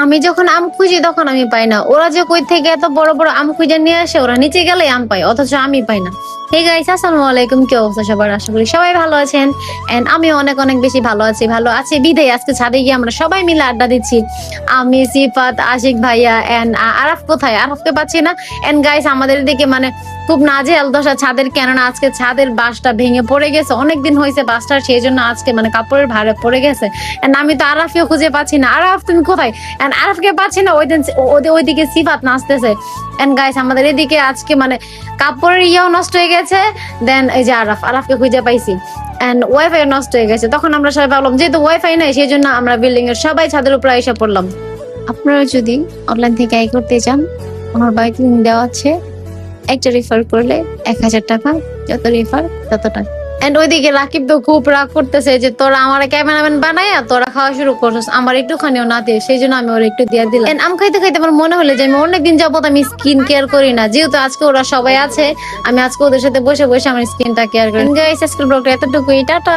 আমি যখন আম খুঁজি তখন আমি পাই না, ওরা যে কই থেকে এত বড় বড় আম খুঁজে নিয়ে আসে, ওরা নিচে গেলে আম পায়, অথচ আমি পাই না। হে গাইস, আসসালামু আলাইকুম, কি অবস্থা সবার? আশা করি সবাই ভালো আছেন। এন্ড আমি অনেক অনেক বেশি ভালো আছি বিদায় আজকে ছাদে গিয়ে আমরা সবাই মিলে আড্ডা দিচ্ছি। আমি, সিফাত, আশিক ভাইয়া এন্ড আরাফ। কোথায় আরাফকে পাচ্ছি না। এন্ড গাইস, আমাদের দিকে মানে খুব নাজেহাল দশা ছাদের, কেননা আজকে ছাদের বাঁশটা ভেঙে পড়ে গেছে, অনেকদিন হয়েছে বাঁশটার, সেই জন্য আজকে মানে কাপড়ের ভারে পড়ে গেছে। এন্ড আমি তো আরাফকেও খুঁজে পাচ্ছি না। আরাফ তুমি কোথায়? এন্ড আরাফকে পাচ্ছি না, ওইদিকে সিফাত নাচতেছে। এন্ড গাইস, আমাদের এদিকে আজকে মানে কাপড়ের ইয়েও নষ্ট হয়ে গেছে। দেন এই যে আরাফকে খুঁজে পাইছি। এন্ড ওয়াইফাই নষ্ট হয়ে গেছে। তখন আমরা সবাই ভাবলাম যেহেতু ওয়াইফাই নাই, সেই জন্য আমরা বিল্ডিং এর সবাই ছাদের উপরে এসে পড়লাম। আপনারা যদি অনলাইন থেকে আয় করতে চান, আমার বাইক লিঙ্ক দেওয়া আছে। একটা রেফার করলে 1000 টাকা, যত রেফার তত টাকা। এন্ড ওইদিকে রাকিব তো খুব রাগ করতেছে যে তোরা আমার ক্যামেরাম্যান বানাইয়া তোরা খাওয়া শুরু করছিস, আমার একটুখানিও না দিয়ে, সেই জন্য আমি ওর একটু দিয়ে দিলাম। এন্ড আম খাইতে খাইতে আমার মনে হলো যে আমি অনেকদিন যাবত আমি স্কিন কেয়ার করি না, যেহেতু আজকে ওরা সবাই আছে, আমি আজকে ওদের সাথে বসে বসে আমার স্কিনটা কেয়ার করি। গাইস, আজকের ব্লগটা এতটুকুই, টাটা।